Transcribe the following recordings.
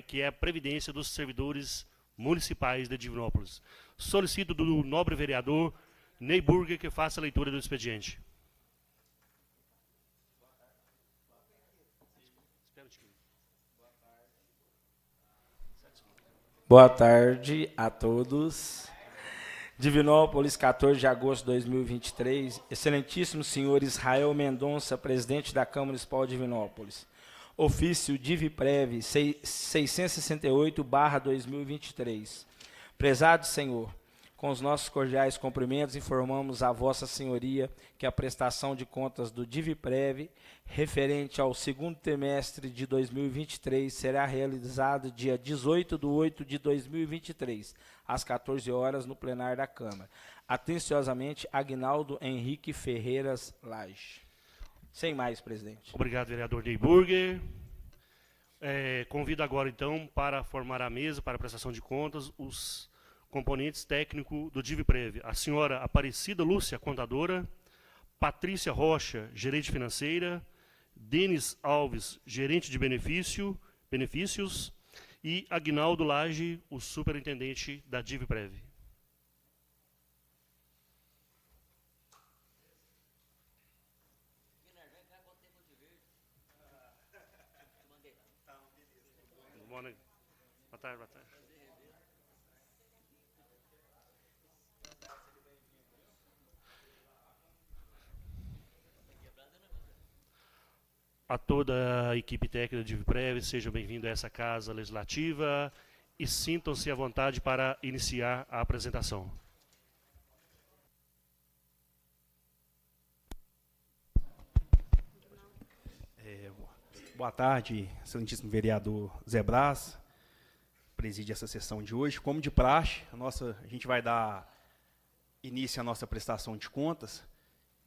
que é a previdência dos servidores municipais de Divinópolis. Solicito do nobre vereador Ney Burger que faça a leitura do expediente. Boa tarde a todos. Divinópolis, 14 de agosto de 2023. Excelentíssimo senhor Israel Mendonça, presidente da Câmara Municipal de Divinópolis. Ofício Diviprev 668/2023. Prezado senhor, com os nossos cordiais cumprimentos, informamos a vossa senhoria que a prestação de contas do Diviprev referente ao segundo trimestre de 2023 será realizada dia 18/8/2023, às 14 horas, no plenário da Câmara. Atenciosamente, Agnaldo Henrique Ferreiras Lage. Sem mais, presidente. Obrigado, vereador Ney Burger. Convido agora, então, para formar a mesa para a prestação de contas, os componentes técnicos do Diviprev. A senhora Aparecida Lúcia, contadora, Patrícia Rocha, gerente financeira, Denis Alves, gerente de benefícios, e Agnaldo Lage, o superintendente da Diviprev. Boa tarde, boa tarde. A toda a equipe técnica da Diviprev, sejam bem-vindos a essa casa legislativa e sintam-se à vontade para iniciar a apresentação. Boa tarde, excelentíssimo vereador Zé Brás, preside essa sessão de hoje. Como de praxe, a gente vai dar início à nossa prestação de contas.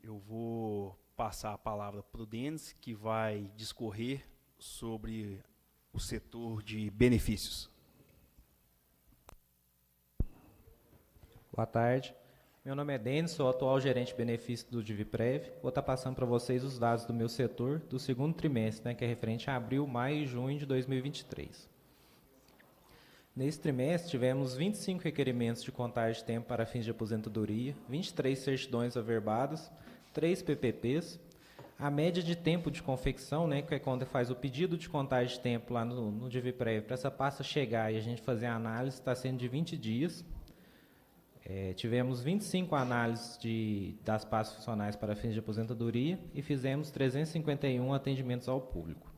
Eu vou passar a palavra para o Denis, que vai discorrer sobre o setor de benefícios. Boa tarde. Meu nome é Denis, sou atual gerente de benefícios do Diviprev. Vou estar passando para vocês os dados do meu setor do segundo trimestre, que é referente a abril, maio e junho de 2023. Nesse trimestre, tivemos 25 requerimentos de contagem de tempo para fins de aposentadoria, 23 certidões averbadas, 3 PPPs. A média de tempo de confecção, que é quando faz o pedido de contagem de tempo lá no Diviprev, para essa pasta chegar e a gente fazer a análise, está sendo de 20 dias. Tivemos 25 análises das pastas funcionais para fins de aposentadoria e fizemos 351 atendimentos ao público.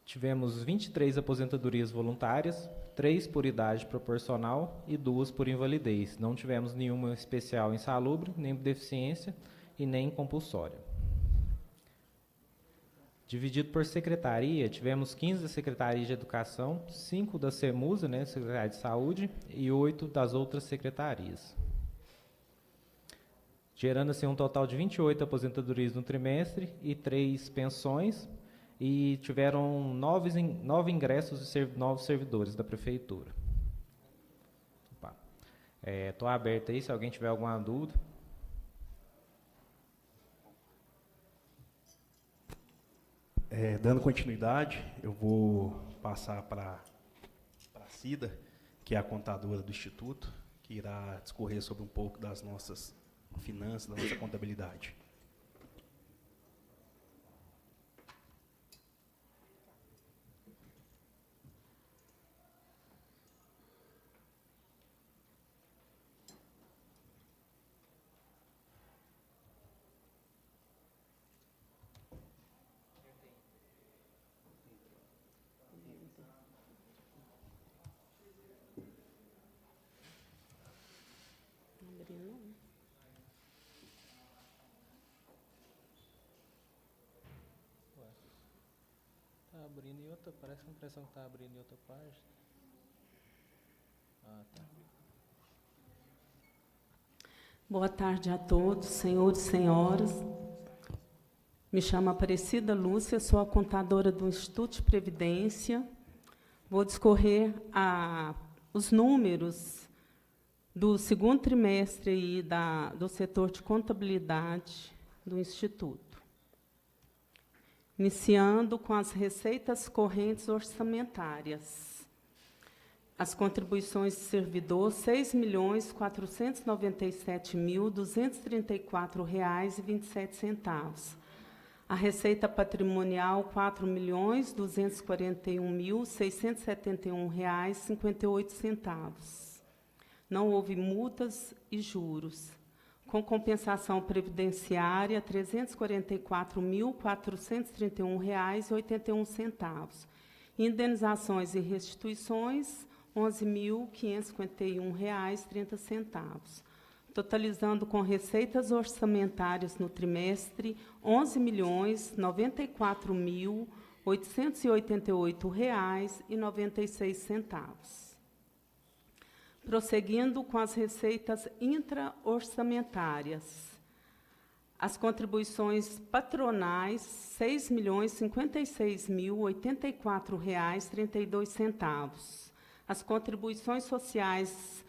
Tivemos 23 aposentadorias voluntárias, 3 por idade proporcional e 2 por invalidez. Não tivemos nenhuma especial insalubre, nem por deficiência e nem compulsória. Dividido por secretaria, tivemos 15 da Secretaria de Educação, 5 da CEMUSA, Secretaria de Saúde, e 8 das outras secretarias. Gerando assim um total de 28 aposentadorias no trimestre e 3 pensões, e tiveram 9 ingressos de novos servidores da Prefeitura. Estou aberto aí, se alguém tiver alguma dúvida. Dando continuidade, eu vou passar para a Cida, que é a contadora do Instituto, que irá discorrer sobre um pouco das nossas finanças, da nossa contabilidade. Abrindo em outra, parece uma impressão que está abrindo em outra página. Tá. Boa tarde a todos, senhores e senhoras. Me chamo Aparecida Lúcia, sou a contadora do Instituto de Previdência. Vou discorrer os números do segundo trimestre do setor de contabilidade do Instituto. iniciando com as receitas correntes orçamentárias. As contribuições de servidor, R$ 6.497.234,27. A receita patrimonial, R$ 4.241.671,58. Não houve multas e juros. Com compensação previdenciária, R$ 344.431,81. Indenizações e restituições, R$ 11.551,30. Totalizando com receitas orçamentárias no trimestre, R$ 11.094.888,96. Prosseguindo com as receitas intra-orçamentárias. As contribuições patronais, R$ 6.056.084,32. As contribuições sociais,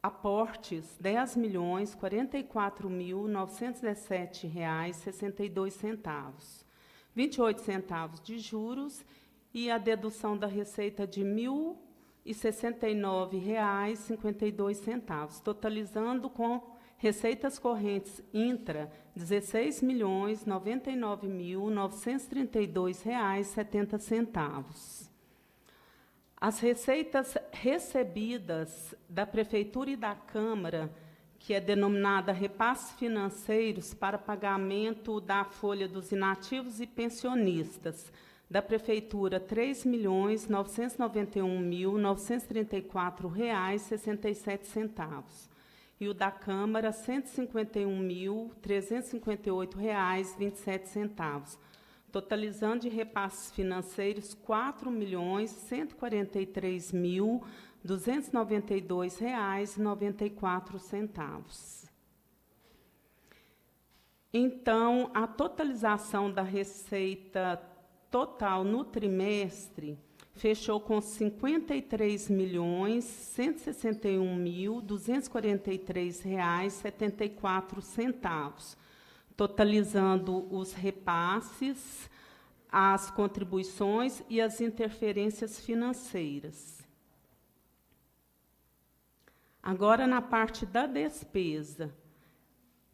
aportes, R$ 10.044.917,62. 28 centavos de juros e a dedução da receita de R$ 1.069,52, totalizando com receitas correntes intra, R$ 16.099.932,70. As receitas recebidas da Prefeitura e da Câmara, que é denominada repasses financeiros para pagamento da folha dos inativos e pensionistas, da Prefeitura, R$ 3.991.934,67. E o da Câmara, R$ 151.358,27. Totalizando de repasses financeiros, R$ 4.143.292,94. Então, a totalização da receita total no trimestre fechou com R$ 53.161.243,74, totalizando os repasses, as contribuições e as interferências financeiras. Agora, na parte da despesa,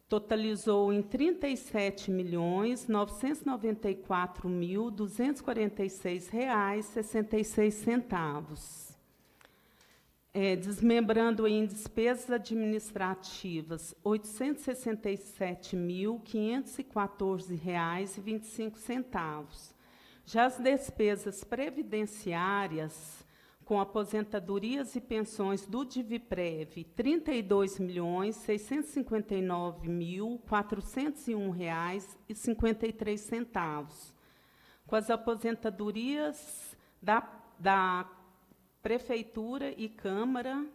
totalizou em R$ 37.994.246,66. Desmembrando em despesas administrativas, R$ 867.514,25. Já as despesas previdenciárias, com aposentadorias e pensões do DIVIPREV, R$ 32.659.401,53. Com as aposentadorias da Prefeitura e Câmara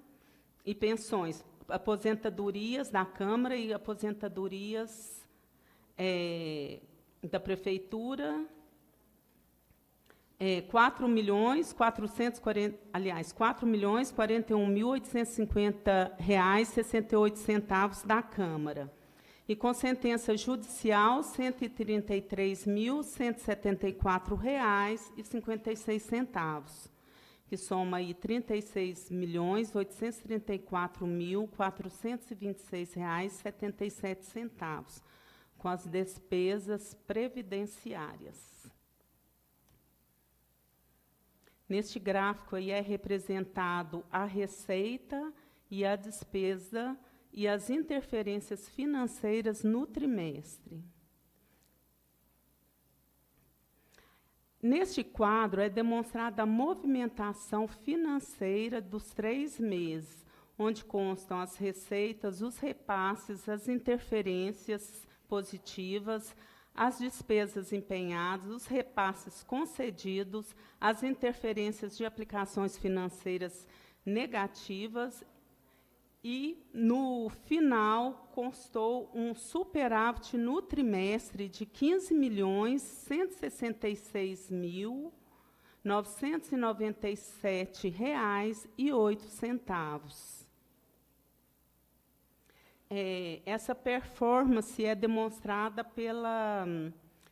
e pensões, aposentadorias da Câmara e aposentadorias da Prefeitura, R$ 4.041.850,68 da Câmara. E com sentença judicial, R$ 133.174,56, que soma aí R$ 36.834.426,77, com as despesas previdenciárias. Neste gráfico aí é representado a receita e a despesa e as interferências financeiras no trimestre. Neste quadro é demonstrada a movimentação financeira dos 3 meses, onde constam as receitas, os repasses, as interferências positivas, as despesas empenhadas, os repasses concedidos, as interferências de aplicações financeiras negativas e, no final, constou um superávit no trimestre de R$ 15.166.997,08. Essa performance é demonstrada pela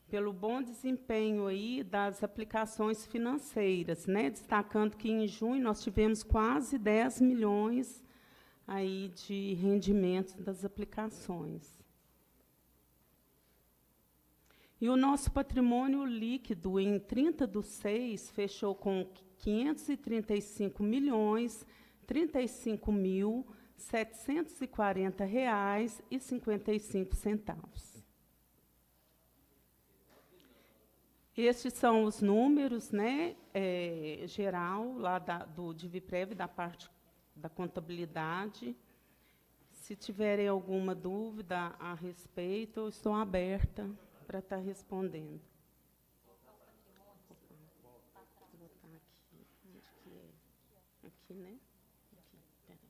pelo bom desempenho aí das aplicações financeiras, né? Destacando que em junho nós tivemos quase 10 milhões aí de rendimentos das aplicações. E o nosso patrimônio líquido, em 30/6, fechou com 535 milhões, 35.740,55. Estes são os números, né, geral, lá do DivPrev, da parte da contabilidade. Se tiverem alguma dúvida a respeito, eu estou aberta para estar respondendo. Vou botar aqui. Onde que é? Aqui, né? Aqui, peraí.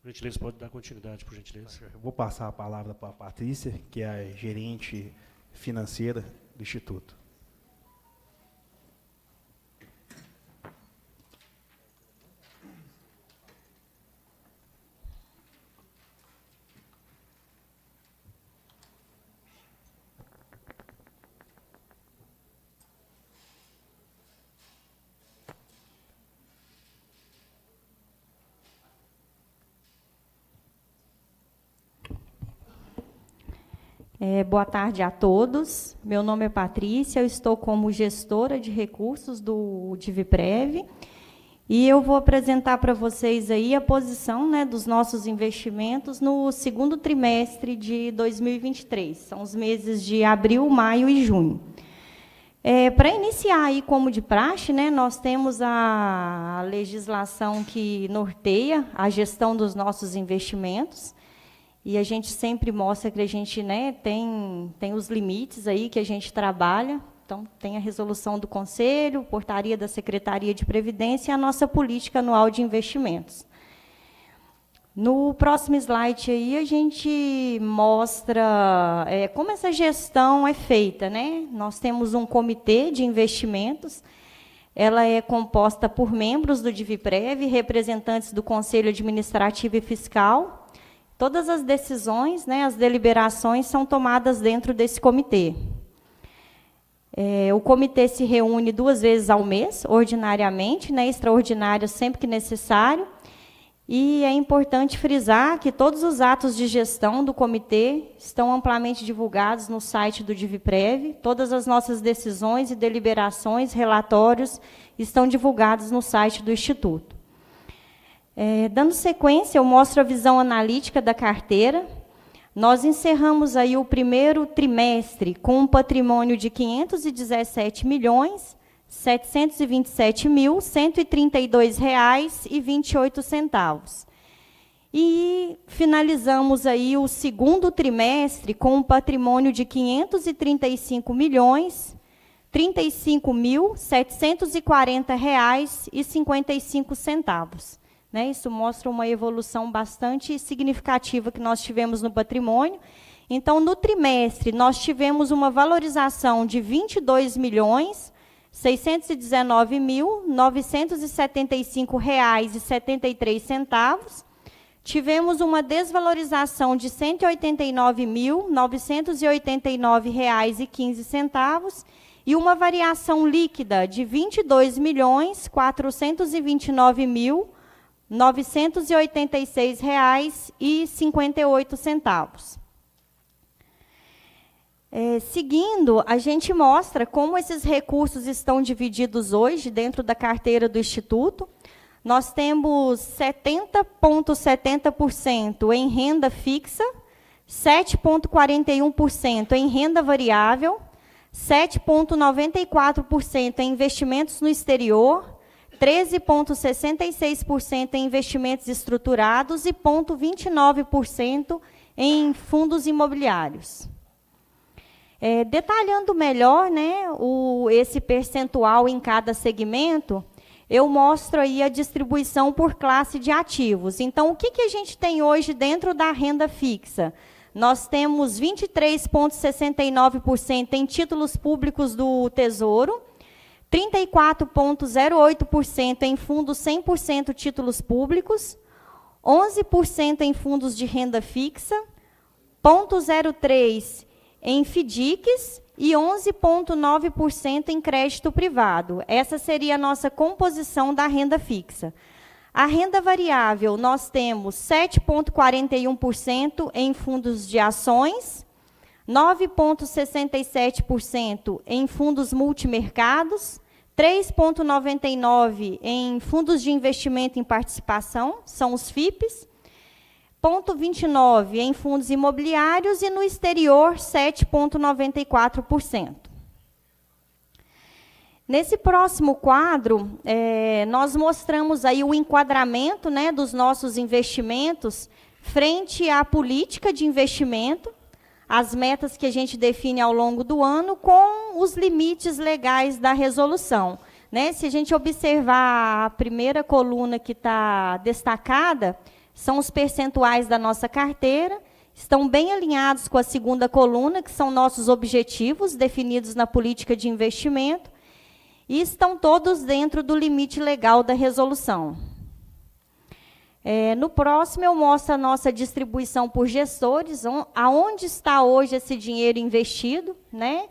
Por gentileza, pode dar continuidade, por gentileza. Eu vou passar a palavra para a Patrícia, que é a gerente financeira do Instituto. Boa tarde a todos. Meu nome é Patrícia, eu estou como gestora de recursos do DivPrev e eu vou apresentar para vocês aí a posição, né, dos nossos investimentos no segundo trimestre de 2023. São os meses de abril, maio e junho. Para iniciar aí, como de praxe, né, nós temos a legislação que norteia a gestão dos nossos investimentos. E a gente sempre mostra que a gente, né, tem os limites aí que a gente trabalha. Então, tem a resolução do Conselho, portaria da Secretaria de Previdência e a nossa política anual de investimentos. No próximo slide aí, a gente mostra como essa gestão é feita, né? Nós temos um comitê de investimentos. Ela é composta por membros do DivPrev, representantes do Conselho Administrativo e Fiscal. Todas as decisões, né, as deliberações são tomadas dentro desse comitê. O comitê se reúne 2 vezes ao mês, ordinariamente, né, extraordinário sempre que necessário. E é importante frisar que todos os atos de gestão do comitê estão amplamente divulgados no site do DivPrev. Todas as nossas decisões e deliberações, relatórios, estão divulgados no site do Instituto. Dando sequência, eu mostro a visão analítica da carteira. Nós encerramos aí o primeiro trimestre com um patrimônio de R$ 517.732.132,28. E finalizamos aí o segundo trimestre com um patrimônio de R$ 535.035.740,55. Né, isso mostra uma evolução bastante significativa que nós tivemos no patrimônio. Então, no trimestre, nós tivemos uma valorização de R$ 22.619.975,73. Tivemos uma desvalorização de R$ 189.989,15 e uma variação líquida de R$ 22.429.986,58. Seguindo, a gente mostra como esses recursos estão divididos hoje dentro da carteira do Instituto. Nós temos 70,70% em renda fixa, 7,41% em renda variável, 7,94% em investimentos no exterior, 13,66% em investimentos estruturados e 0,29% em fundos imobiliários. Detalhando melhor, né, esse percentual em cada segmento, eu mostro aí a distribuição por classe de ativos. Então, o que a gente tem hoje dentro da renda fixa? Nós temos 23,69% em títulos públicos do Tesouro, 34,08% em fundos 100% títulos públicos, 11% em fundos de renda fixa, 0,03% em FDICs e 11,9% em crédito privado. Essa seria a nossa composição da renda fixa. A renda variável, nós temos 7,41% em fundos de ações, 9,67% em fundos multimercados, 3,99% em fundos de investimento em participação, são os FIPs, 0,29% em fundos imobiliários e no exterior 7,94%. Nesse próximo quadro, nós mostramos aí o enquadramento, né, dos nossos investimentos frente à política de investimento, as metas que a gente define ao longo do ano com os limites legais da resolução. Né? Se a gente observar a primeira coluna que está destacada, são os percentuais da nossa carteira, estão bem alinhados com a segunda coluna, que são nossos objetivos definidos na política de investimento, e estão todos dentro do limite legal da resolução. No próximo, eu mostro a nossa distribuição por gestores, aonde está hoje esse dinheiro investido, né?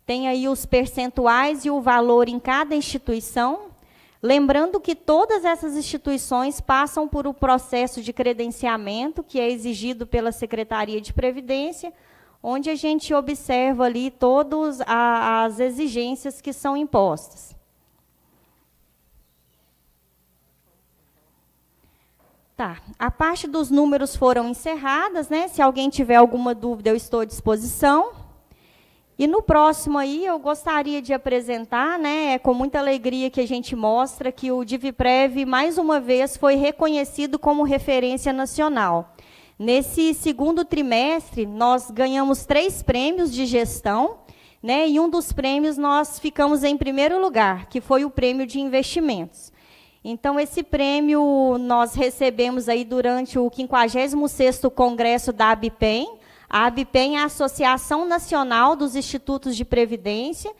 Tem aí os percentuais e o valor em cada instituição. Lembrando que todas essas instituições passam por um processo de credenciamento, que é exigido pela Secretaria de Previdência, onde a gente observa ali todas as exigências que são impostas. Tá, a parte dos números foram encerradas, né? Se alguém tiver alguma dúvida, eu estou à disposição. E no próximo aí, eu gostaria de apresentar, né, com muita alegria que a gente mostra que o DivPrev, mais uma vez, foi reconhecido como referência nacional. Nesse segundo trimestre, nós ganhamos 3 prêmios de gestão, né, e um dos prêmios nós ficamos em primeiro lugar, que foi o prêmio de investimentos. Então, esse prêmio nós recebemos aí durante o 56º Congresso da ABPEM. A ABPEM é a Associação Nacional dos Institutos de Previdência,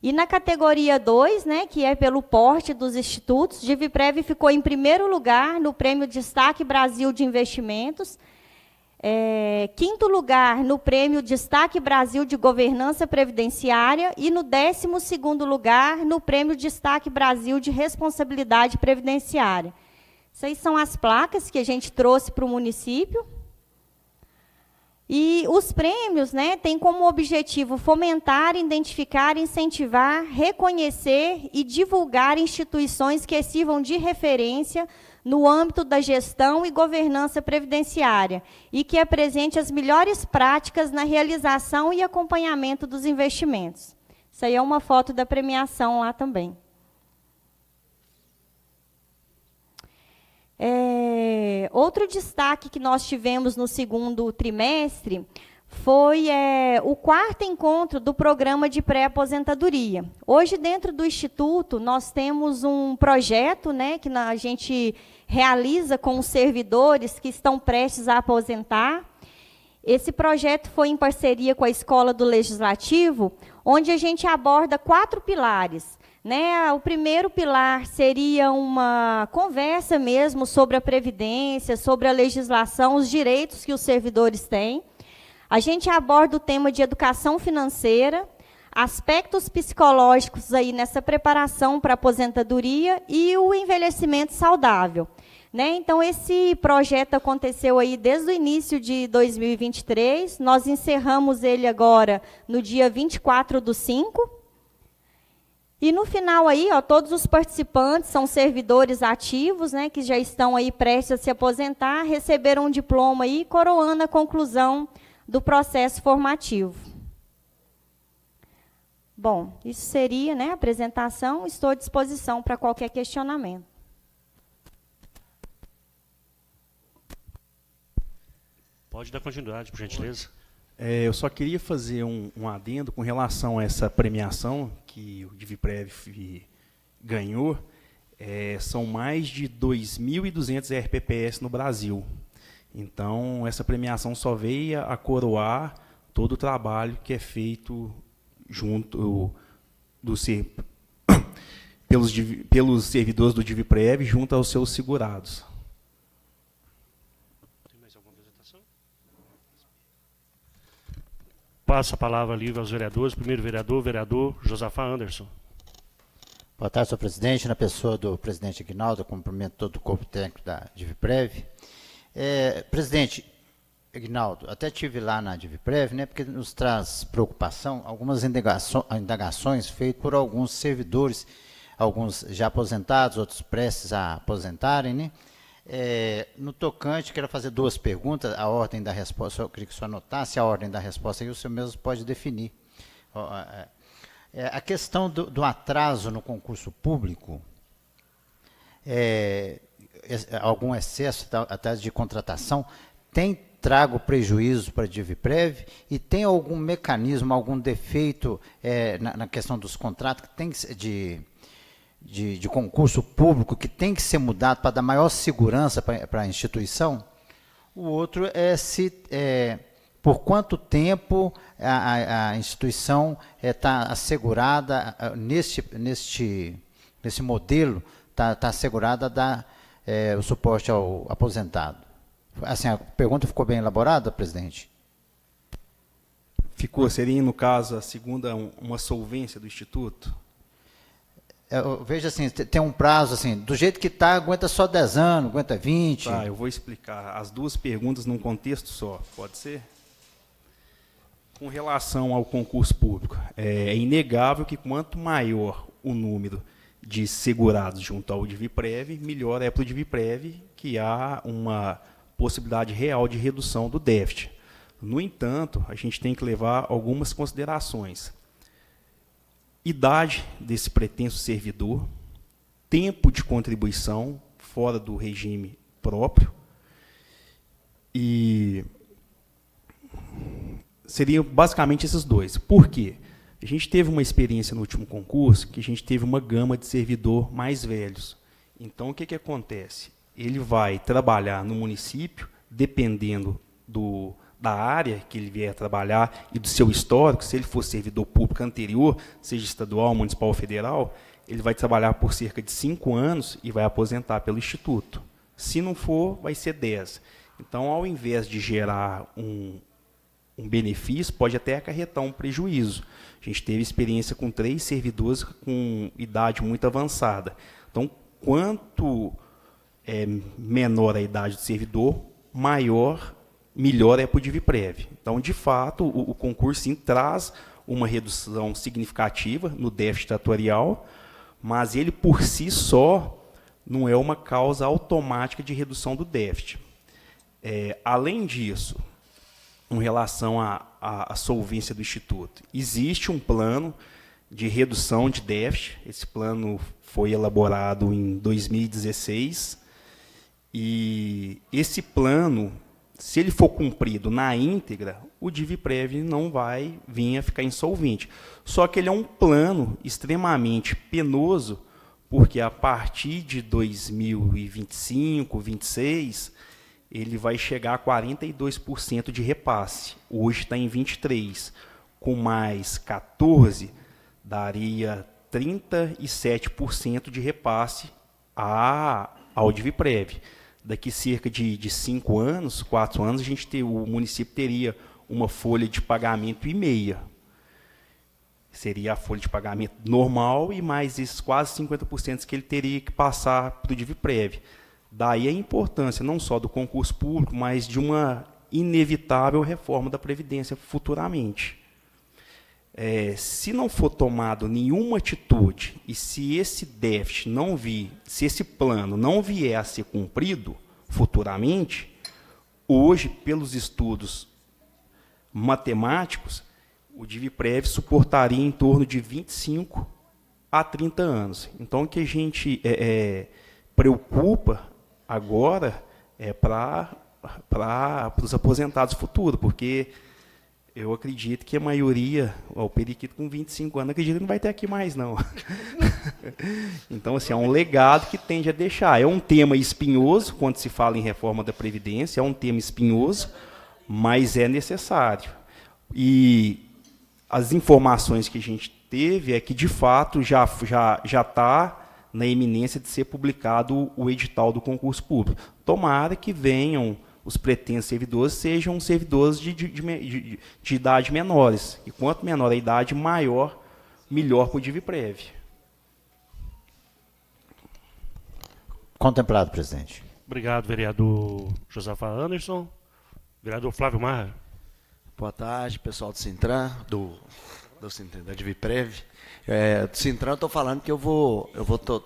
e na categoria 2, né, que é pelo porte dos institutos, DivPrev ficou em primeiro lugar no Prêmio Destaque Brasil de Investimentos, 5º lugar no Prêmio Destaque Brasil de Governança Previdenciária e no 12º lugar no Prêmio Destaque Brasil de Responsabilidade Previdenciária. Essas são as placas que a gente trouxe para o município. E os prêmios, né, têm como objetivo fomentar, identificar, incentivar, reconhecer e divulgar instituições que sirvam de referência no âmbito da gestão e governança previdenciária e que apresente as melhores práticas na realização e acompanhamento dos investimentos. Isso aí é uma foto da premiação lá também. Outro destaque que nós tivemos no segundo trimestre foi o 4º encontro do programa de pré-aposentadoria. Hoje, dentro do Instituto, nós temos um projeto, né, que a gente realiza com os servidores que estão prestes a aposentar. Esse projeto foi em parceria com a Escola do Legislativo, onde a gente aborda 4 pilares. Né, o primeiro pilar seria uma conversa mesmo sobre a Previdência, sobre a legislação, os direitos que os servidores têm. A gente aborda o tema de educação financeira, aspectos psicológicos aí nessa preparação para a aposentadoria e o envelhecimento saudável. Né, então, esse projeto aconteceu aí desde o início de 2023, nós encerramos ele agora no dia 24/5. E no final aí, ó, todos os participantes são servidores ativos, né, que já estão aí prestes a se aposentar, receberam um diploma aí, coroando a conclusão do processo formativo. Bom, isso seria, né, a apresentação, estou à disposição para qualquer questionamento. Pode dar continuidade, por gentileza. Eu só queria fazer um adendo com relação a essa premiação que o DivPrev ganhou. São mais de 2.200 RPPS no Brasil. Então, essa premiação só veio a coroar todo o trabalho que é feito junto pelos servidores do DivPrev junto aos seus segurados. Tem mais alguma apresentação? Passo a palavra livre aos vereadores. Primeiro vereador, vereador Josafá Anderson. Boa tarde, senhor presidente. Na pessoa do presidente Aguinaldo, eu cumprimento todo o corpo técnico da DivPrev. Presidente Aguinaldo, até estive lá na DivPrev, né, porque nos traz preocupação algumas indagações feitas por alguns servidores, alguns já aposentados, outros prestes a aposentarem, né? No tocante, quero fazer duas perguntas, a ordem da resposta, eu queria que o senhor anotasse a ordem da resposta, aí o senhor mesmo pode definir. A questão do atraso no concurso público, algum excesso até de contratação, tem trago prejuízo para a DivPrev e tem algum mecanismo, algum defeito na questão dos contratos que tem de concurso público que tem que ser mudado para dar maior segurança para a instituição? O outro se por quanto tempo a instituição está assegurada, nesse modelo, está assegurada a dar o suporte ao aposentado. Assim, a pergunta ficou bem elaborada, presidente? Seria, no caso, a segunda, uma solvência do Instituto? Veja assim, tem um prazo, assim, do jeito que está, aguenta só 10 anos, aguenta 20. Tá, eu vou explicar as duas perguntas num contexto só, pode ser? Com relação ao concurso público, é inegável que quanto maior o número de segurados junto ao DivPrev, melhor é para o DivPrev, que há uma possibilidade real de redução do déficit. No entanto, a gente tem que levar algumas considerações. Idade desse pretenso servidor, tempo de contribuição fora do regime próprio, e seriam basicamente esses dois. Por quê? A gente teve uma experiência no último concurso que a gente teve uma gama de servidor mais velhos. Então, o que acontece? Ele vai trabalhar no município, dependendo da área que ele vier trabalhar e do seu histórico. Se ele for servidor público anterior, seja estadual, municipal ou federal, ele vai trabalhar por cerca de 5 anos e vai aposentar pelo Instituto. Se não for, vai ser 10. Então, ao invés de gerar um benefício, pode até acarretar um prejuízo. A gente teve experiência com 3 servidores com idade muito avançada. Então, quanto menor a idade do servidor, melhor é para o DivPrev. Então, de fato, o concurso sim traz uma redução significativa no déficit atuarial, mas ele por si só não é uma causa automática de redução do déficit. Além disso, em relação à solvência do Instituto, existe um plano de redução de déficit. Esse plano foi elaborado em 2016, e esse plano, se ele for cumprido na íntegra, o DivPrev não vai vir a ficar insolvente. Só que ele é um plano extremamente penoso, porque a partir de 2025, 2026, ele vai chegar a 42% de repasse. Hoje está em 23%. Com mais 14%, daria 37% de repasse ao DivPrev. Daqui cerca de 5 anos, 4 anos, o município teria uma folha de pagamento e meia. Seria a folha de pagamento normal e mais esses quase 50% que ele teria que passar para o DivPrev. Daí a importância não só do concurso público, mas de uma inevitável reforma da Previdência futuramente. Se não for tomado nenhuma atitude e se esse déficit se esse plano não vier a ser cumprido futuramente, hoje, pelos estudos matemáticos, o DivPrev suportaria em torno de 25 a 30 anos. Então, o que a gente preocupa agora é para os aposentados futuros, porque eu acredito que a maioria, o periquito com 25 anos, acredito que não vai ter aqui mais, não. Então, assim, é um legado que tende a deixar. É um tema espinhoso, quando se fala em reforma da Previdência, é um tema espinhoso, mas é necessário. E as informações que a gente teve é que, de fato, já está na iminência de ser publicado o edital do concurso público. Tomara que venham os pretensos servidores, sejam servidores de idade menores. E quanto menor a idade, maior, melhor para o DivPrev. Contemplado, presidente. Obrigado, vereador Josafa Anderson. Vereador Flávio Marra. Boa tarde, pessoal do Sintran, da DivPrev. Do Sintran, eu estou falando que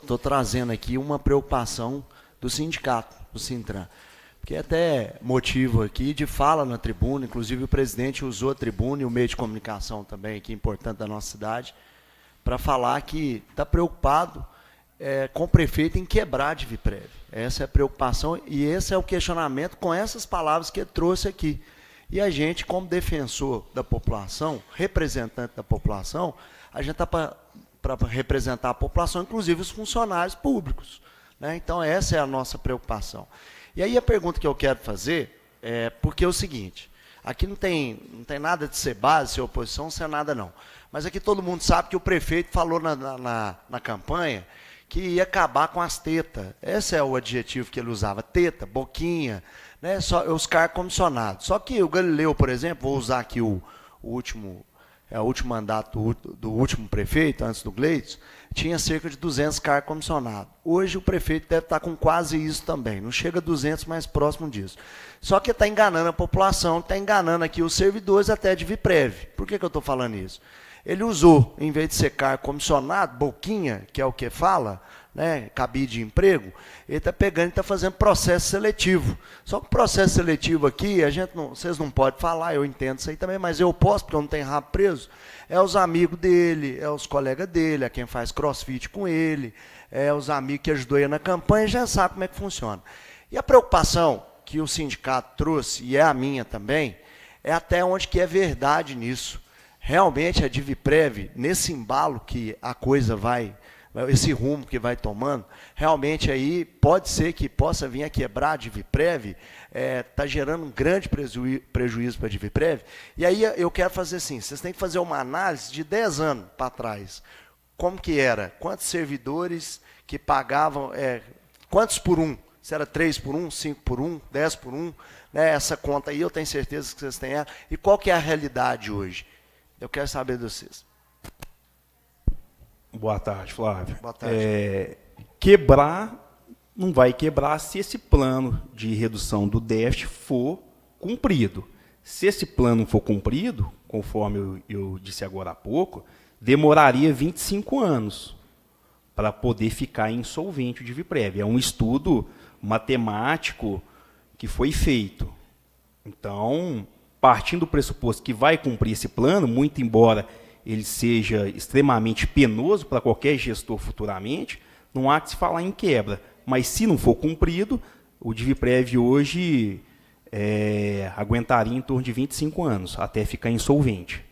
tô trazendo aqui uma preocupação do sindicato, do Sintran. Porque até motivo aqui de fala na tribuna, inclusive o presidente usou a tribuna e o meio de comunicação também, aqui importante da nossa cidade, para falar que está preocupado com o prefeito em quebrar a DivPrev. Essa é a preocupação e esse é o questionamento com essas palavras que ele trouxe aqui. E a gente, como defensor da população, representante da população, a gente está para representar a população, inclusive os funcionários públicos, né? Então, essa é a nossa preocupação. E aí a pergunta que eu quero fazer é porque é o seguinte, aqui não tem nada de ser base, ser oposição, ser nada não. Mas aqui todo mundo sabe que o prefeito falou na campanha que ia acabar com as tetas. Esse é o adjetivo que ele usava, teta, boquinha, né? Os cargos comissionados. Só que o Galileu, por exemplo, vou usar aqui o último mandato do último prefeito, antes do Gleitson, tinha cerca de 200 cargos comissionados. Hoje o prefeito deve estar com quase isso também, não chega a 200, mas próximo disso. Só que está enganando a população, está enganando aqui os servidores até de DivPrev. Por que eu estou falando isso? Ele usou, em vez de ser cargo comissionado, boquinha, que é o que fala, né, cabide de emprego, ele está pegando e está fazendo processo seletivo. Só que o processo seletivo aqui, vocês não podem falar, eu entendo isso aí também, mas eu posso, porque eu não tenho rabo preso, é os amigos dele, é os colegas dele, é quem faz crossfit com ele, é os amigos que ajudou ele na campanha, já sabe como é que funciona. E a preocupação que o sindicato trouxe, e é a minha também, é até onde que é verdade nisso. Realmente a DivPrev, nesse embalo que a coisa esse rumo que vai tomando, realmente aí pode ser que possa vir a quebrar a DivPrev, está gerando um grande prejuízo para a DivPrev. E aí eu quero fazer assim, vocês têm que fazer uma análise de 10 anos para trás. Como que era? Quantos servidores que pagavam, quantos por um? Se era 3 por 1, 5 por 1, 10 por 1, né? Essa conta aí eu tenho certeza que vocês têm ela. E qual que é a realidade hoje? Eu quero saber de vocês. Boa tarde, Flávio. Boa tarde. Quebrar, não vai quebrar se esse plano de redução do déficit for cumprido. Se esse plano for cumprido, conforme eu disse agora há pouco, demoraria 25 anos para poder ficar insolvente o DivPrev. É um estudo matemático que foi feito. Então, partindo do pressuposto que vai cumprir esse plano, muito embora ele seja extremamente penoso para qualquer gestor futuramente, não há que se falar em quebra. Mas, se não for cumprido, o DivPrev hoje aguentaria em torno de 25 anos, até ficar insolvente.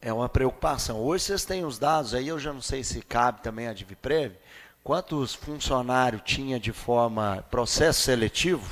É uma preocupação. Hoje vocês têm os dados aí, eu já não sei se cabe também a DivPrev, quantos funcionários tinha de forma processo seletivo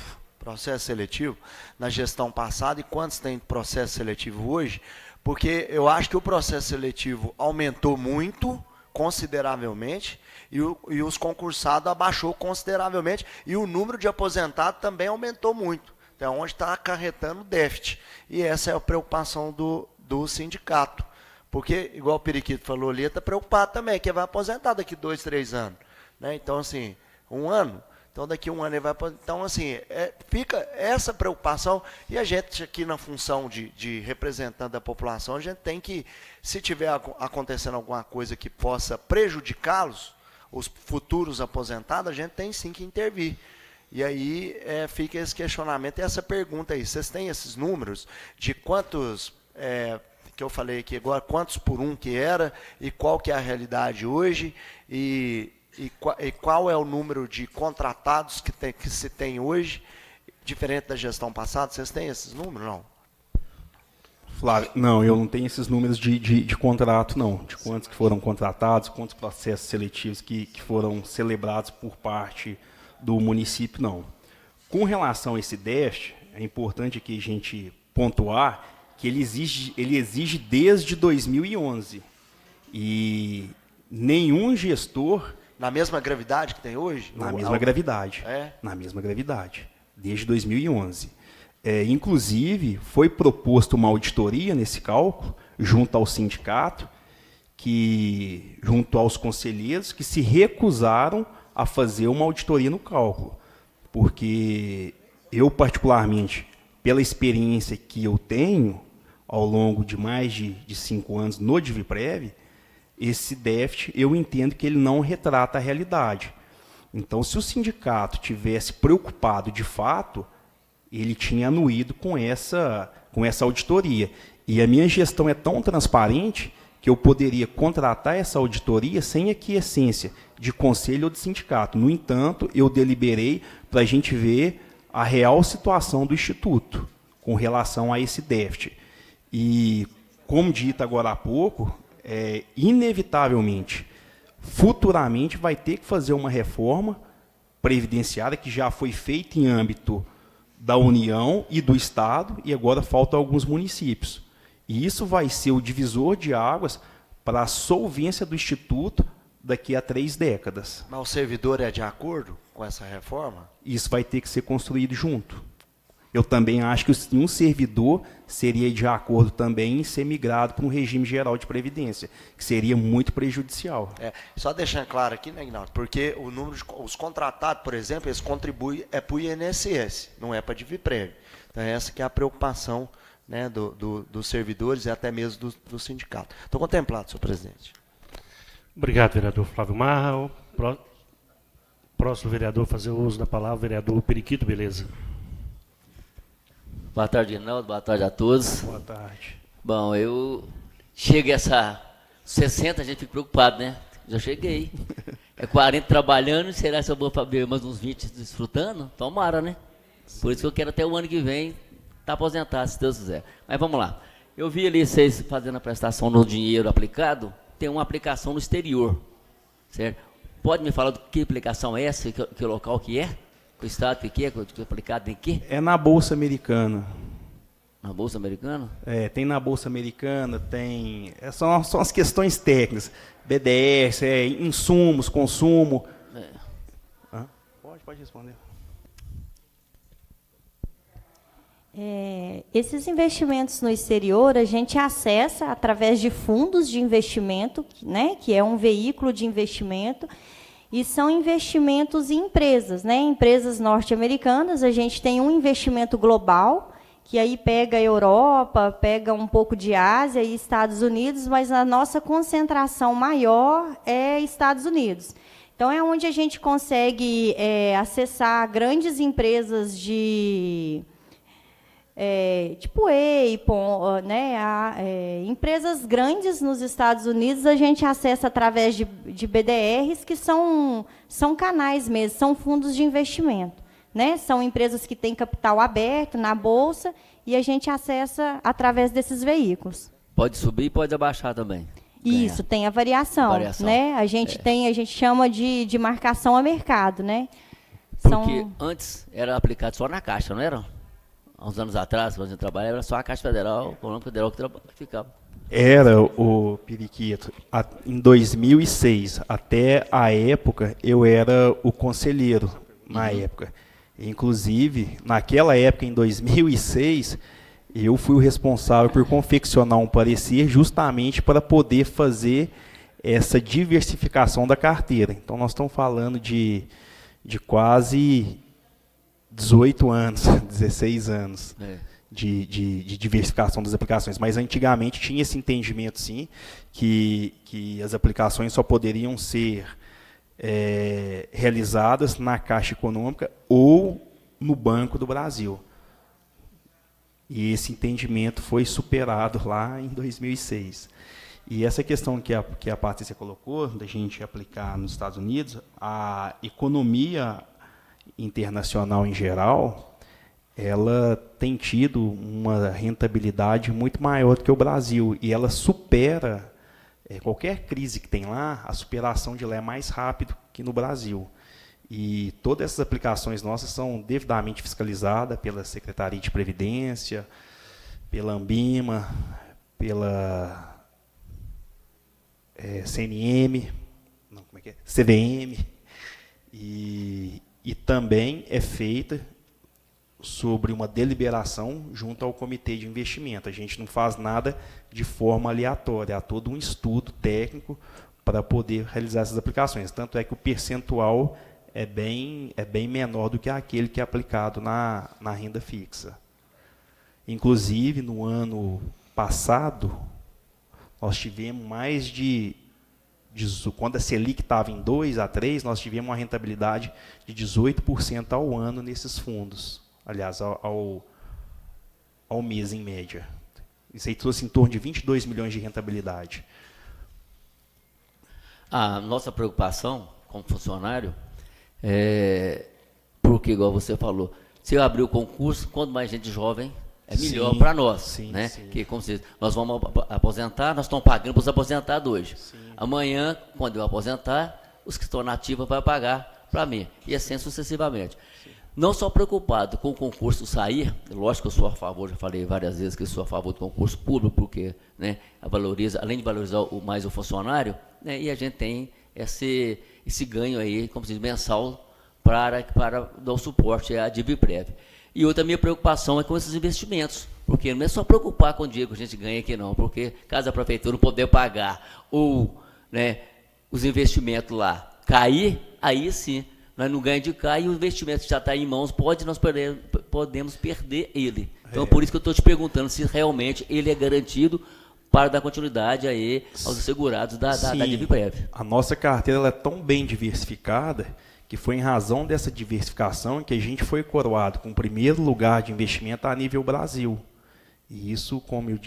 na gestão passada e quantos tem processo seletivo hoje, porque eu acho que o processo seletivo aumentou muito, consideravelmente, e os concursados abaixou consideravelmente, e o número de aposentados também aumentou muito, então onde está acarretando déficit. E essa é a preocupação do sindicato, porque, igual o Periquito falou ali, está preocupado também, que vai aposentar daqui 2, 3 anos. Né? Então, assim, 1 ano, então daqui 1 ano ele vai aposentar. Então, assim, fica essa preocupação, e a gente aqui na função de representante da população, a gente tem que, se tiver acontecendo alguma coisa que possa prejudicá-los, os futuros aposentados, a gente tem sim que intervir. E aí fica esse questionamento e essa pergunta aí. Vocês têm esses números de quantos, que eu falei aqui agora, quantos por um que era, e qual que é a realidade hoje, e qual é o número de contratados que se tem hoje, diferente da gestão passada? Vocês têm esses números, não? Flávio, não, eu não tenho esses números de contrato, não. De quantos que foram contratados, quantos processos seletivos que foram celebrados por parte do município, não. Com relação a esse déficit, é importante que a gente pontuar que ele exige desde 2011. E nenhum gestor... Na mesma gravidade que tem hoje? Na mesma gravidade. Na mesma gravidade, desde 2011. Inclusive, foi proposto uma auditoria nesse cálculo, junto ao sindicato, junto aos conselheiros, que se recusaram a fazer uma auditoria no cálculo. Porque eu, particularmente, pela experiência que eu tenho, ao longo de mais de 5 anos no DivPrev, esse déficit, eu entendo que ele não retrata a realidade. Então, se o sindicato tivesse preocupado de fato, ele tinha anuído com essa auditoria. E a minha gestão é tão transparente que eu poderia contratar essa auditoria sem aquiescência de conselho ou de sindicato. No entanto, eu deliberei para a gente ver a real situação do Instituto com relação a esse déficit. E, como dito agora há pouco, inevitavelmente, futuramente, vai ter que fazer uma reforma previdenciária que já foi feita em âmbito da União e do Estado, e agora faltam alguns municípios. E isso vai ser o divisor de águas para a solvência do Instituto daqui a 3 décadas. Mas o servidor é de acordo com essa reforma? Isso vai ter que ser construído junto. Eu também acho que um servidor seria de acordo também em ser migrado para um regime geral de previdência, que seria muito prejudicial. Só deixando claro aqui, né, Ignaldo, porque os contratados, por exemplo, eles contribuem para o INSS, não é para a DivPrev. Então, essa que é a preocupação, né, dos servidores e até mesmo do sindicato. Estou contemplado, senhor presidente. Obrigado, vereador Flávio Marra. Próximo vereador a fazer o uso da palavra, vereador Periquito, beleza. Boa tarde, Reinaldo. Boa tarde a todos. Boa tarde. Bom, eu cheguei a essa 60, a gente fica preocupado, né? Já cheguei. 40 trabalhando, será que eu vou ver mais uns 20 desfrutando? Tomara, né? Por isso que eu quero até o ano que vem estar aposentado, se Deus quiser. Mas vamos lá. Eu vi ali vocês fazendo a prestação no dinheiro aplicado, tem uma aplicação no exterior, certo? Pode me falar do que aplicação é essa, que local que é? O estado que é aplicado em quê? É na Bolsa Americana. Na Bolsa Americana? Tem na Bolsa Americana, tem... São as questões técnicas. BDS, insumos, consumo. Pode responder. Esses investimentos no exterior, a gente acessa através de fundos de investimento, né, que é um veículo de investimento, e são investimentos em empresas, né, empresas norte-americanas. A gente tem um investimento global, que aí pega a Europa, pega um pouco de Ásia e Estados Unidos, mas a nossa concentração maior é Estados Unidos. Então, é onde a gente consegue acessar grandes empresas tipo Apple, né, empresas grandes nos Estados Unidos, a gente acessa através de BDRs, que são canais mesmo, são fundos de investimento. Né? São empresas que têm capital aberto na Bolsa e a gente acessa através desses veículos. Pode subir e pode abaixar também. Isso, tem a variação. Né? A gente chama de marcação a mercado. Né? Porque antes era aplicado só na Caixa, não era? Há uns anos atrás, quando a gente trabalhava, era só a Caixa Federal, o Banco Federal que ficava. Era, o Periquito, em 2006, até a época, eu era o conselheiro, na época. Inclusive, naquela época, em 2006, eu fui o responsável por confeccionar um parecer justamente para poder fazer essa diversificação da carteira. Então, nós estamos falando de quase 18 anos, 16 anos de diversificação das aplicações. Mas, antigamente, tinha esse entendimento, sim, que as aplicações só poderiam ser realizadas na Caixa Econômica ou no Banco do Brasil. E esse entendimento foi superado lá em 2006. E essa questão que a Patrícia colocou, da gente aplicar nos Estados Unidos, a economia internacional em geral, ela tem tido uma rentabilidade muito maior do que o Brasil, e ela supera qualquer crise que tem lá, a superação de lá é mais rápido que no Brasil. E todas essas aplicações nossas são devidamente fiscalizadas pela Secretaria de Previdência, pela Ambima, pela CNM, não, como é que é? CVM, e também é feita sobre uma deliberação junto ao comitê de investimento. A gente não faz nada de forma aleatória, há todo um estudo técnico para poder realizar essas aplicações. Tanto é que o percentual é bem menor do que aquele que é aplicado na renda fixa. Inclusive, no ano passado, nós tivemos mais de quando a Selic estava em 2 a 3, nós tivemos uma rentabilidade de 18% ao ano nesses fundos. Aliás, ao mês, em média. Isso aí trouxe em torno de 22 milhões de rentabilidade. A nossa preocupação como funcionário é porque, igual você falou, se eu abrir o concurso, quanto mais gente jovem, é melhor para nós. Sim, né? sim. Que, como se diz, nós vamos aposentar, nós estamos pagando para os aposentados hoje. Sim. Amanhã, quando eu aposentar, os que estão na ativa vão pagar para mim. E assim sucessivamente. Sim. Não só preocupado com o concurso sair, lógico que eu sou a favor, já falei várias vezes que eu sou a favor do concurso público, porque, né, além de valorizar mais o funcionário, né, e a gente tem esse ganho aí, como se diz, mensal para dar o suporte à DivPrev. E outra minha preocupação é com esses investimentos, porque não é só preocupar com o dinheiro que a gente ganha aqui não, porque caso a prefeitura não puder pagar ou, né, os investimentos lá cair, aí sim, nós não ganhamos de cá e o investimento que já está em mãos, nós podemos perder ele. Então, por isso que eu estou te perguntando se realmente ele é garantido para dar continuidade aí aos segurados da DivPrev. A nossa carteira ela é tão bem diversificada que foi em razão dessa diversificação que a gente foi coroado com o primeiro lugar de investimento a nível Brasil. E isso, como eu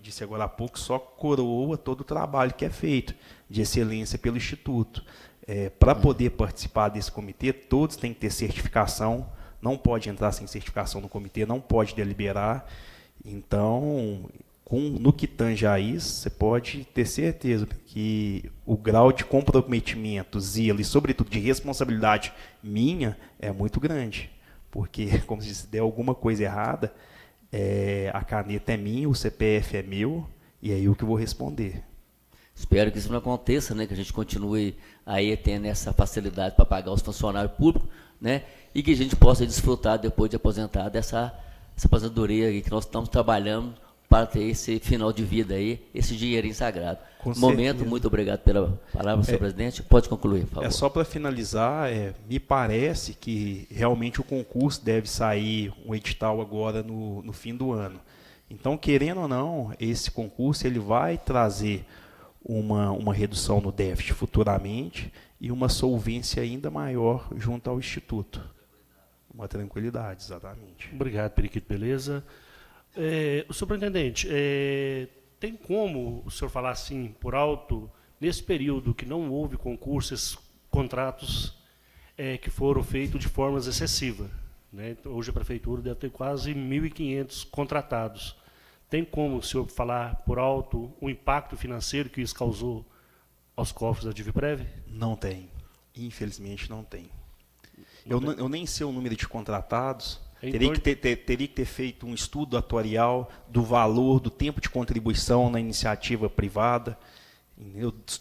disse agora há pouco, só coroa todo o trabalho que é feito de excelência pelo Instituto. Para poder participar desse comitê, todos têm que ter certificação, não pode entrar sem certificação no comitê, não pode deliberar. Então, no que tange a isso, você pode ter certeza que o grau de comprometimento, zelo e, sobretudo, de responsabilidade minha é muito grande. Porque, como se der alguma coisa errada, a caneta é minha, o CPF é meu, e é eu que vou responder. Espero que isso não aconteça, né, que a gente continue aí tendo essa facilidade para pagar os funcionários públicos, né, e que a gente possa desfrutar, depois de aposentar, dessa aposentadoria aí que nós estamos trabalhando para ter esse final de vida aí, esse dinheirinho sagrado. Momento, muito obrigado pela palavra, senhor presidente. Pode concluir, por favor. Só para finalizar, me parece que realmente o concurso deve sair um edital agora no fim do ano. Então, querendo ou não, esse concurso ele vai trazer uma redução no déficit futuramente e uma solvência ainda maior junto ao Instituto. Uma tranquilidade, exatamente. Obrigado, Periquito, beleza. O superintendente, tem como o senhor falar assim, por alto, nesse período que não houve concursos, contratos que foram feitos de formas excessivas, né? Então, hoje a prefeitura deve ter quase 1.500 contratados. Tem como o senhor falar por alto o impacto financeiro que isso causou aos cofres da DivPrev? Não tem. Infelizmente não tem. Eu nem sei o número de contratados. Teria que ter feito um estudo atuarial do valor, do tempo de contribuição na iniciativa privada.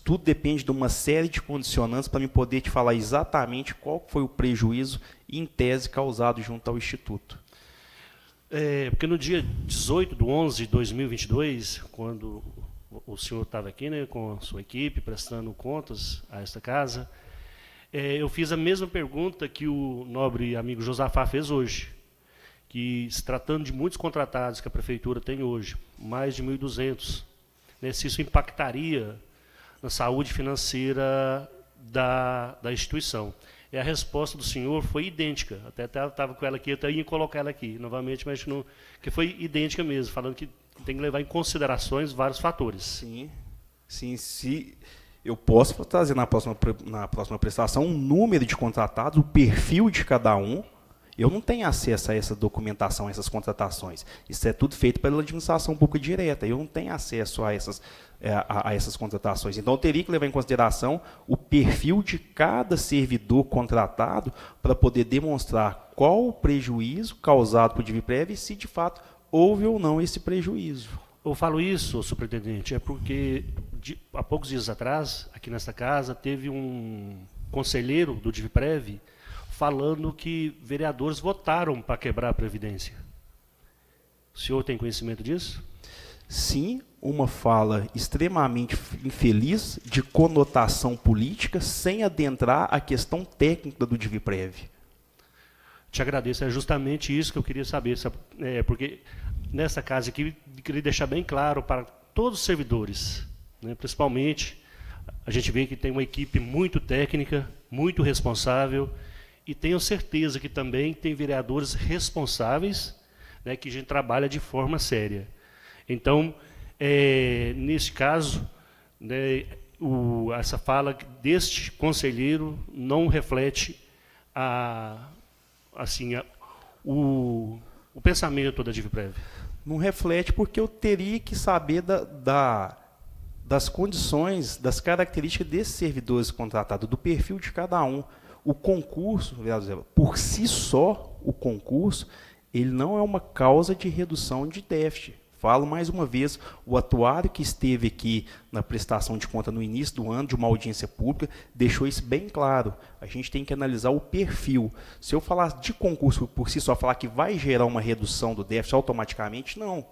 Tudo depende de uma série de condicionantes para me poder te falar exatamente qual foi o prejuízo, em tese, causado junto ao Instituto. Porque no dia 18/11/2022, quando o senhor estava aqui, né, com a sua equipe, prestando contas a esta casa, eu fiz a mesma pergunta que o nobre amigo Josafá fez hoje, que se tratando de muitos contratados que a prefeitura tem hoje, mais de 1.200, né, se isso impactaria na saúde financeira da instituição. E a resposta do senhor foi idêntica. Até estava com ela aqui, eu até ia colocar ela aqui novamente, mas não, que foi idêntica mesmo, falando que tem que levar em considerações vários fatores. Sim, se eu posso trazer na próxima prestação um número de contratados, o perfil de cada um. Eu não tenho acesso a essa documentação, a essas contratações. Isso é tudo feito pela administração pública direta. Eu não tenho acesso a essas contratações. Então, eu teria que levar em consideração o perfil de cada servidor contratado para poder demonstrar qual o prejuízo causado por DivPrev e se, de fato, houve ou não esse prejuízo. Eu falo isso, superintendente, é porque há poucos dias atrás, aqui nesta casa, teve um conselheiro do DIVPREV falando que vereadores votaram para quebrar a Previdência. O senhor tem conhecimento disso? Sim, uma fala extremamente infeliz, de conotação política, sem adentrar a questão técnica do DIVPREV. Te agradeço, é justamente isso que eu queria saber, porque nessa casa aqui, eu queria deixar bem claro para todos os servidores, né, principalmente, a gente vê que tem uma equipe muito técnica, muito responsável, e tenho certeza que também tem vereadores responsáveis, né, que a gente trabalha de forma séria. Então, nesse caso, né, essa fala deste conselheiro não reflete o pensamento da DIVPREV. Não reflete porque eu teria que saber das condições, das características desses servidores contratados, do perfil de cada um. O concurso, por si só, o concurso, ele não é uma causa de redução de déficit. Falo mais uma vez, o atuário que esteve aqui na prestação de conta no início do ano, de uma audiência pública, deixou isso bem claro. A gente tem que analisar o perfil. Se eu falar de concurso por si só, falar que vai gerar uma redução do déficit automaticamente, não.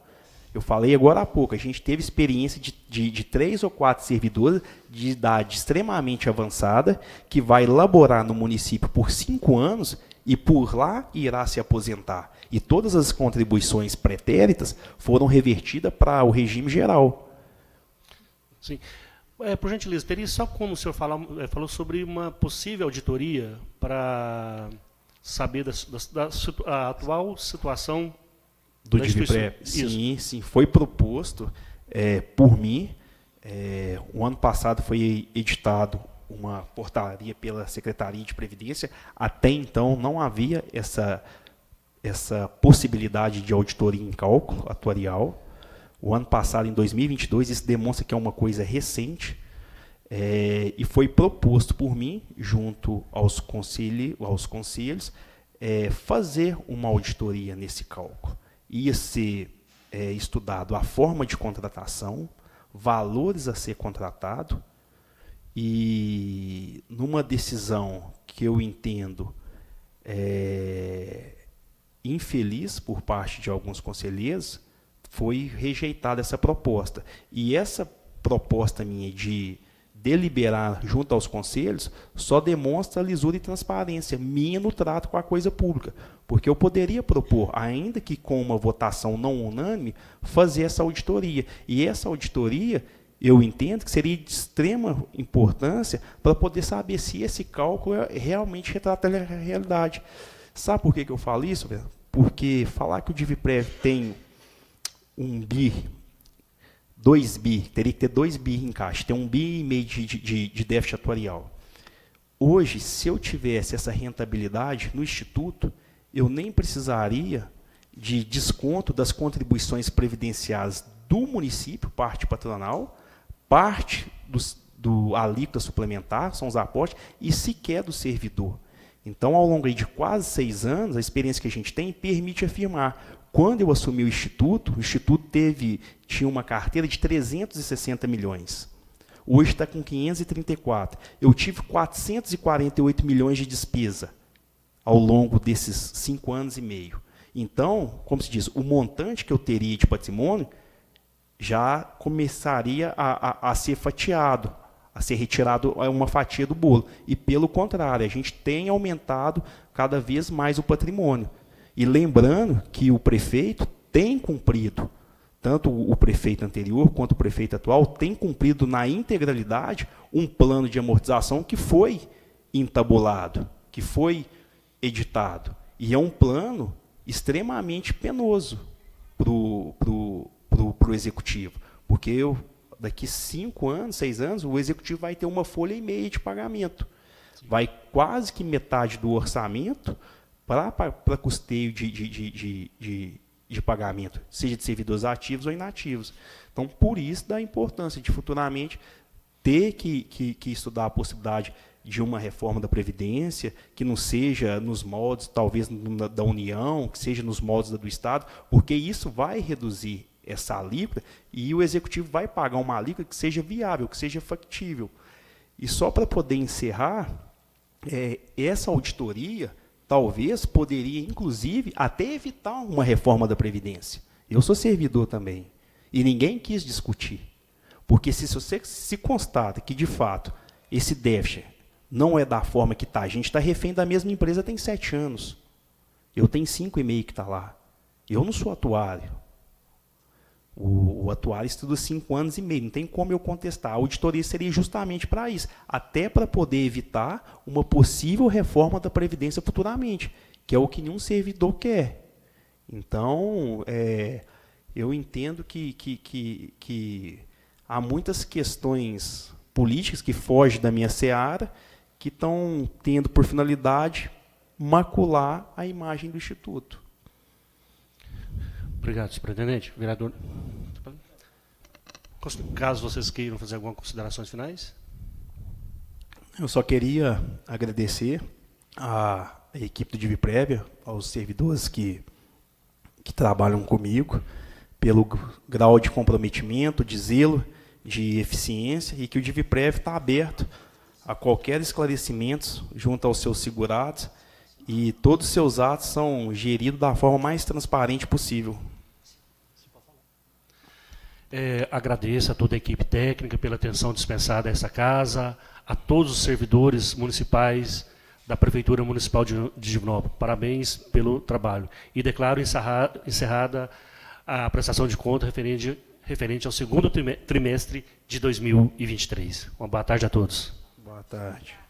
Eu falei agora há pouco, a gente teve experiência de 3 ou 4 servidores de idade extremamente avançada, que vai laborar no município por 5 anos e por lá irá se aposentar. E todas as contribuições pretéritas foram revertidas para o regime geral. Sim. Por gentileza, teria só como o senhor falou sobre uma possível auditoria para saber a atual situação do da DIVPREV? instituição? Sim, foi proposto por mim. O ano passado foi editado uma portaria pela Secretaria de Previdência. Até então não havia essa possibilidade de auditoria em cálculo atuarial. O ano passado, em 2022, isso demonstra que é uma coisa recente, e foi proposto por mim, junto aos conselhos, fazer uma auditoria nesse cálculo. Ia ser estudado a forma de contratação, valores a ser contratado, e numa decisão que eu entendo infeliz por parte de alguns conselheiros, foi rejeitada essa proposta. E essa proposta minha de deliberar junto aos conselhos só demonstra lisura e transparência minha no trato com a coisa pública. Porque eu poderia propor, ainda que com uma votação não unânime, fazer essa auditoria. E essa auditoria, eu entendo que seria de extrema importância para poder saber se esse cálculo realmente retrata a realidade. Sabe por que eu falo isso, velho? Porque falar que o DIVPREV tem 1 bi, 2 bi, teria que ter 2 bi em caixa, tem 1,5 bi de déficit atuarial. Hoje, se eu tivesse essa rentabilidade no Instituto, eu nem precisaria de desconto das contribuições previdenciárias do município, parte patronal, parte do alíquota suplementar, são os aportes, e sequer do servidor. Então, ao longo de quase 6 anos, a experiência que a gente tem permite afirmar. Quando eu assumi o Instituto tinha uma carteira de 360 milhões. Hoje está com 534. Eu tive 448 milhões de despesa ao longo desses 5 anos e meio. Então, como se diz, o montante que eu teria de patrimônio já começaria a ser fatiado, a ser retirado uma fatia do bolo. E, pelo contrário, a gente tem aumentado cada vez mais o patrimônio. E lembrando que o prefeito tem cumprido, tanto o prefeito anterior quanto o prefeito atual, tem cumprido na integralidade um plano de amortização que foi entabulado, que foi editado. E é um plano extremamente penoso para o executivo, porque daqui 5 anos, 6 anos, o executivo vai ter 1,5 folha de pagamento. Vai quase que metade do orçamento para custeio de pagamento, seja de servidores ativos ou inativos. Então, por isso, da importância de futuramente ter que estudar a possibilidade de uma reforma da Previdência, que não seja nos moldes, talvez, da União, que seja nos moldes do Estado, porque isso vai reduzir essa alíquota e o Executivo vai pagar uma alíquota que seja viável, que seja factível. E só para poder encerrar, essa auditoria talvez poderia, inclusive, até evitar uma reforma da Previdência. Eu sou servidor também, e ninguém quis discutir. Porque se você se constata que, de fato, esse déficit não é da forma que está, a gente está refém da mesma empresa tem 7 anos. Eu tenho 5,5 que está lá. Eu não sou atuário. O atuário estuda 5 anos e meio, não tem como eu contestar. A auditoria seria justamente para isso, até para poder evitar uma possível reforma da Previdência futuramente, que é o que nenhum servidor quer. Então, eu entendo que há muitas questões políticas que fogem da minha seara, que estão tendo por finalidade macular a imagem do Instituto. Obrigado, superintendente. Vereador. Caso vocês queiram fazer algumas considerações finais. Eu só queria agradecer à equipe do DivPrev, aos servidores que trabalham comigo, pelo grau de comprometimento, de zelo, de eficiência, e que o DivPrev está aberto a qualquer esclarecimento junto aos seus segurados, e todos os seus atos são geridos da forma mais transparente possível. Agradeço a toda a equipe técnica pela atenção dispensada a essa casa, a todos os servidores municipais da Prefeitura Municipal de Divinópolis. Parabéns pelo trabalho. E declaro encerrada a prestação de conta referente ao segundo trimestre de 2023. Uma boa tarde a todos. Boa tarde.